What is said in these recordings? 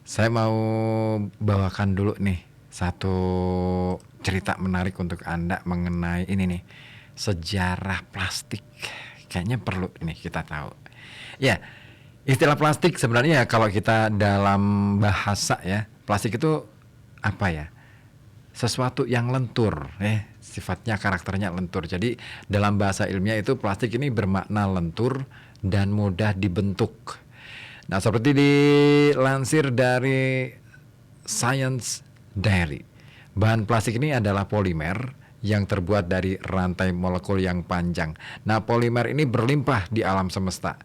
Saya mau bawakan dulu nih satu cerita menarik untuk Anda mengenai ini nih, sejarah plastik. Kayaknya perlu ini kita tahu. Ya, istilah plastik sebenarnya kalau kita dalam bahasa ya, plastik itu apa ya? Sesuatu yang lentur, sifatnya karakternya lentur. Jadi dalam bahasa ilmiah itu plastik ini bermakna lentur dan mudah dibentuk. Nah, seperti dilansir dari Science Diary, bahan plastik ini adalah polimer yang terbuat dari rantai molekul yang panjang. Nah, polimer ini berlimpah di alam semesta.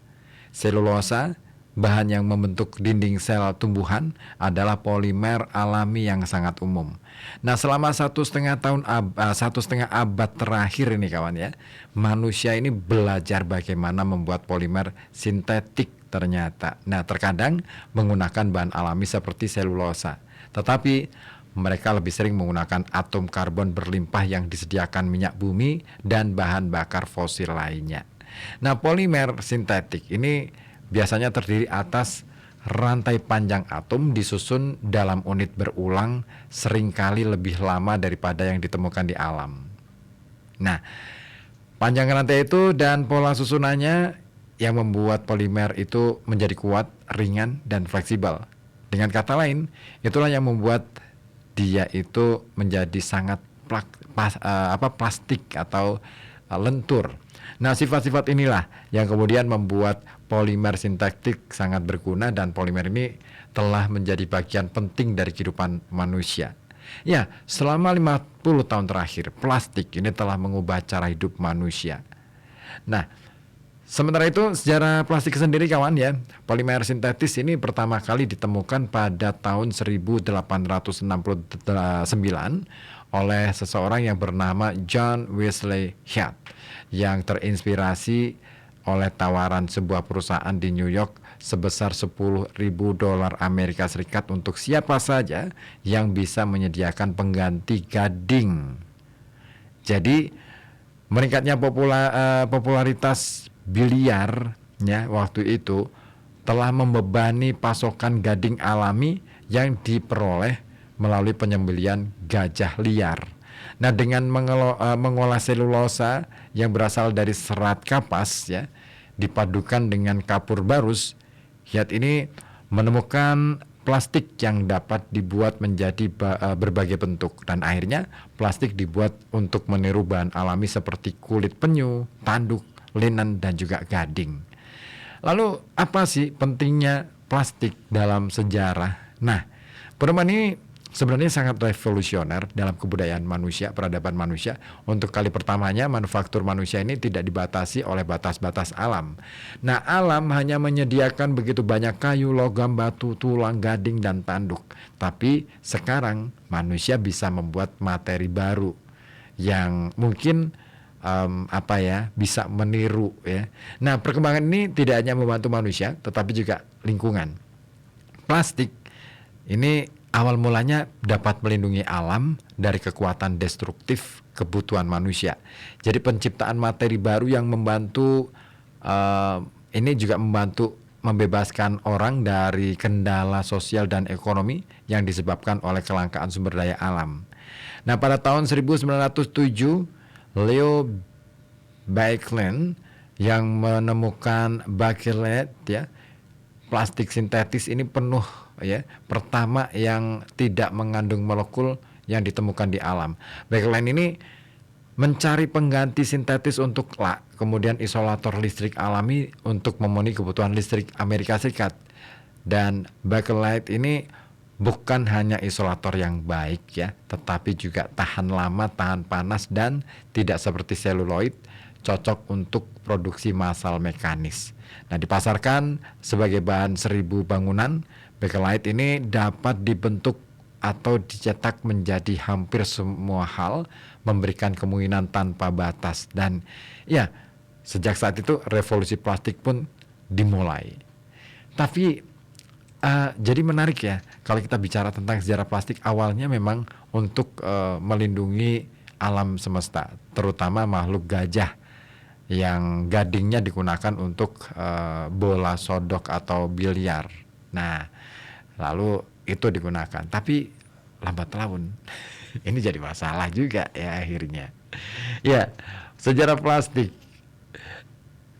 Selulosa, bahan yang membentuk dinding sel tumbuhan, adalah polimer alami yang sangat umum. Nah, selama 1,5 abad terakhir ini kawan ya, manusia ini belajar bagaimana membuat polimer sintetik ternyata. Nah, terkadang menggunakan bahan alami seperti selulosa, tetapi mereka lebih sering menggunakan atom karbon berlimpah yang disediakan minyak bumi dan bahan bakar fosil lainnya. Nah, polimer sintetik ini biasanya terdiri atas rantai panjang atom disusun dalam unit berulang seringkali lebih lama daripada yang ditemukan di alam. Nah, panjang rantai itu dan pola susunannya yang membuat polimer itu menjadi kuat, ringan, dan fleksibel. Dengan kata lain, itulah yang membuat dia itu menjadi sangat plastik atau lentur. Nah, sifat-sifat inilah yang kemudian membuat polimer sintetik sangat berguna, dan polimer ini telah menjadi bagian penting dari kehidupan manusia. Ya, selama 50 tahun terakhir, plastik ini telah mengubah cara hidup manusia. Nah, sementara itu sejarah plastik sendiri kawan ya, polimer sintetis ini pertama kali ditemukan pada tahun 1869 oleh seseorang yang bernama John Wesley Hyatt, yang terinspirasi oleh tawaran sebuah perusahaan di New York sebesar $10.000 Amerika Serikat untuk siapa saja yang bisa menyediakan pengganti gading. Jadi meningkatnya popularitas biliar ya waktu itu telah membebani pasokan gading alami yang diperoleh melalui penyembelian gajah liar. Nah, dengan mengolah selulosa yang berasal dari serat kapas ya, dipadukan dengan kapur barus, Hyatt ini menemukan plastik yang dapat dibuat menjadi berbagai bentuk, dan akhirnya plastik dibuat untuk meniru bahan alami seperti kulit penyu, tanduk, linen, dan juga gading. Lalu apa sih pentingnya plastik dalam sejarah? Nah, perubahan ini sebenarnya sangat revolusioner dalam kebudayaan manusia, peradaban manusia. Untuk kali pertamanya manufaktur manusia ini tidak dibatasi oleh batas-batas alam. Nah, alam hanya menyediakan begitu banyak kayu, logam, batu, tulang, gading, dan tanduk. Tapi sekarang manusia bisa membuat materi baru yang mungkin bisa meniru ya. Nah, perkembangan ini tidak hanya membantu manusia tetapi juga lingkungan. Plastik ini awal mulanya dapat melindungi alam dari kekuatan destruktif kebutuhan manusia. Jadi penciptaan materi baru yang membantu ini juga membantu membebaskan orang dari kendala sosial dan ekonomi yang disebabkan oleh kelangkaan sumber daya alam. Nah, pada tahun 1907 Leo Baekeland yang menemukan bakelite ya, plastik sintetis ini penuh ya, pertama yang tidak mengandung molekul yang ditemukan di alam. Baekeland ini mencari pengganti sintetis untuk kemudian isolator listrik alami untuk memenuhi kebutuhan listrik Amerika Serikat. Dan bakelite ini bukan hanya isolator yang baik ya, tetapi juga tahan lama, tahan panas, dan tidak seperti seluloid, cocok untuk produksi massal mekanis. Nah, dipasarkan sebagai bahan 1000 bangunan. Bakelite ini dapat dibentuk atau dicetak menjadi hampir semua hal, memberikan kemungkinan tanpa batas. Dan ya, sejak saat itu revolusi plastik pun dimulai. Tapi jadi menarik ya kalau kita bicara tentang sejarah plastik. Awalnya memang untuk melindungi alam semesta, terutama makhluk gajah yang gadingnya digunakan untuk bola sodok atau biliar. Nah, lalu itu digunakan. Tapi lambat laun ini jadi masalah juga ya akhirnya. Ya, sejarah plastik.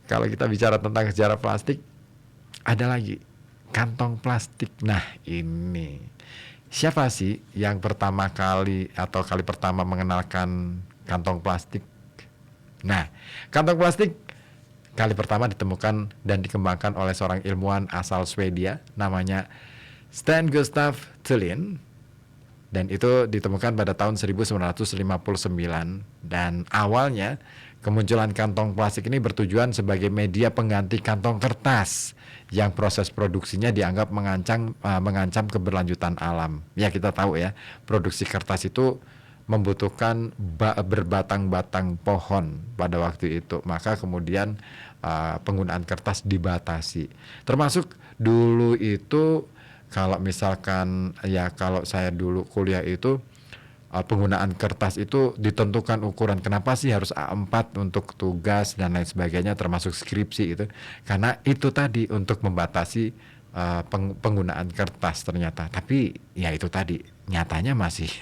Kalau kita bicara tentang sejarah plastik, ada lagi kantong plastik. Nah, ini siapa sih yang pertama kali atau kali pertama mengenalkan kantong plastik? Nah, kantong plastik kali pertama ditemukan dan dikembangkan oleh seorang ilmuwan asal Swedia namanya Sten Gustaf Thulin, dan itu ditemukan pada tahun 1959. Dan awalnya kemunculan kantong plastik ini bertujuan sebagai media pengganti kantong kertas yang proses produksinya dianggap mengancam keberlanjutan alam. Ya, kita tahu ya, produksi kertas itu membutuhkan berbatang-batang pohon pada waktu itu. Maka kemudian penggunaan kertas dibatasi. Termasuk dulu itu kalau misalkan ya, kalau saya dulu kuliah itu penggunaan kertas itu ditentukan ukuran. Kenapa sih harus A4 untuk tugas dan lain sebagainya, termasuk skripsi itu? Karena itu tadi untuk membatasi penggunaan kertas ternyata. Tapi ya itu tadi, nyatanya masih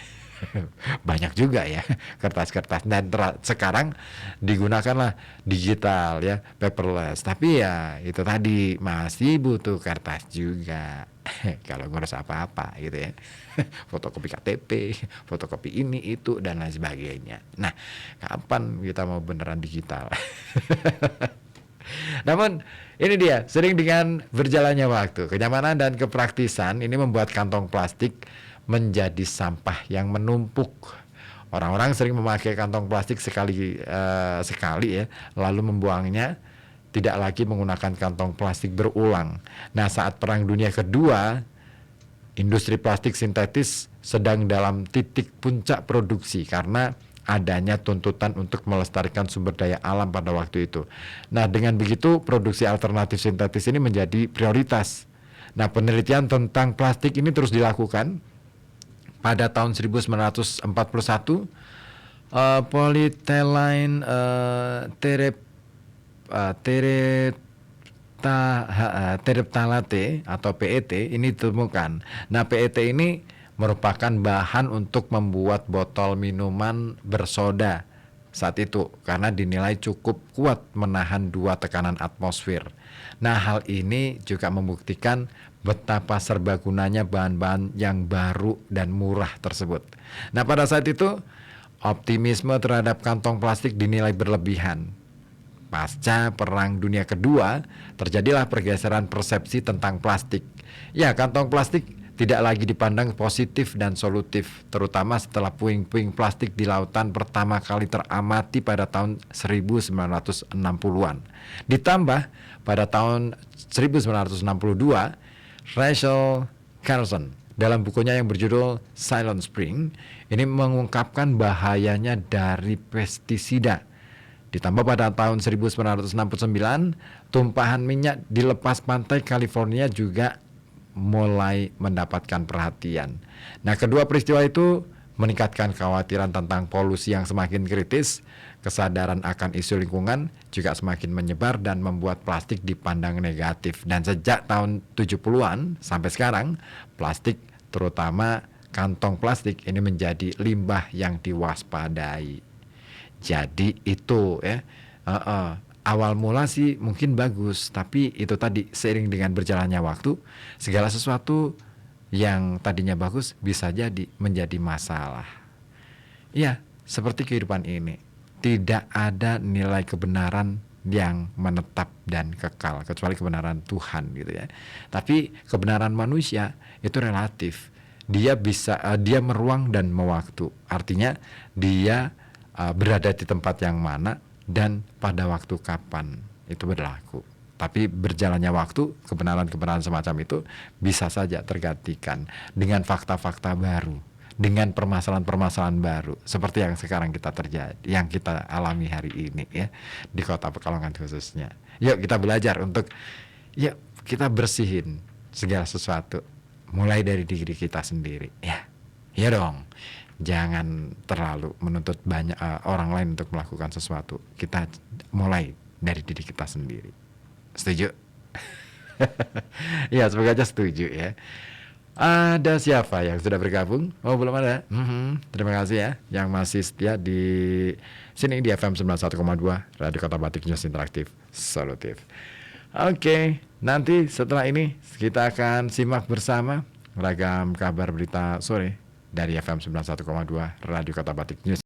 banyak juga ya kertas-kertas, dan sekarang digunakanlah digital ya, paperless. Tapi ya itu tadi masih butuh kertas juga kalau ngurus apa-apa gitu ya. Fotokopi KTP, fotokopi ini itu dan lain sebagainya. Nah, kapan kita mau beneran digital? Namun ini dia, sering dengan berjalannya waktu, kenyamanan dan kepraktisan ini membuat kantong plastik menjadi sampah yang menumpuk. Orang-orang sering memakai kantong plastik sekali ya, lalu membuangnya, tidak lagi menggunakan kantong plastik berulang. Nah, saat Perang Dunia Kedua, industri plastik sintetis sedang dalam titik puncak produksi karena adanya tuntutan untuk melestarikan sumber daya alam pada waktu itu. Nah, dengan begitu produksi alternatif sintetis ini menjadi prioritas. Nah, penelitian tentang plastik ini terus dilakukan. Pada tahun 1941, polyethylene terephthalate atau PET ini ditemukan. Nah, PET ini merupakan bahan untuk membuat botol minuman bersoda saat itu karena dinilai cukup kuat menahan 2 tekanan atmosfer. Nah, hal ini juga membuktikan betapa serbagunanya bahan-bahan yang baru dan murah tersebut. Nah, pada saat itu optimisme terhadap kantong plastik dinilai berlebihan. Pasca Perang Dunia Kedua, terjadilah pergeseran persepsi tentang plastik. Ya, kantong plastik tidak lagi dipandang positif dan solutif, terutama setelah puing-puing plastik di lautan pertama kali teramati pada tahun 1960-an. Ditambah pada tahun 1962, Rachel Carson dalam bukunya yang berjudul Silent Spring ini mengungkapkan bahayanya dari pestisida. Ditambah pada tahun 1969, tumpahan minyak di lepas pantai California juga mulai mendapatkan perhatian. Nah, kedua peristiwa itu meningkatkan kekhawatiran tentang polusi yang semakin kritis, kesadaran akan isu lingkungan juga semakin menyebar dan membuat plastik dipandang negatif. Dan sejak tahun 70-an sampai sekarang, plastik, terutama kantong plastik, ini menjadi limbah yang diwaspadai. Jadi itu ya, awal mula sih mungkin bagus, tapi itu tadi seiring dengan berjalannya waktu, segala sesuatu yang tadinya bagus bisa jadi menjadi masalah. Ya, seperti kehidupan ini, tidak ada nilai kebenaran yang menetap dan kekal kecuali kebenaran Tuhan gitu ya. Tapi kebenaran manusia itu relatif. Dia bisa dia meruang dan mewaktu. Artinya dia berada di tempat yang mana dan pada waktu kapan itu berlaku. Tapi berjalannya waktu, kebenaran-kebenaran semacam itu bisa saja tergantikan dengan fakta-fakta baru, dengan permasalahan-permasalahan baru seperti yang sekarang yang kita alami hari ini ya di Kota Pekalongan khususnya. Yuk kita belajar untuk kita bersihin segala sesuatu mulai dari diri kita sendiri ya. Ya dong. Jangan terlalu menuntut banyak orang lain untuk melakukan sesuatu. Kita mulai dari diri kita sendiri. Setuju? Ya, semoga aja setuju ya. Ada siapa yang sudah bergabung? Oh, belum ada. Terima kasih ya yang masih setia di sini di FM 91,2 Radio Kota Batik News Interaktif Solutif. Oke, nanti setelah ini kita akan simak bersama ragam kabar berita sore dari FM 91,2 Radio Kota Batik News.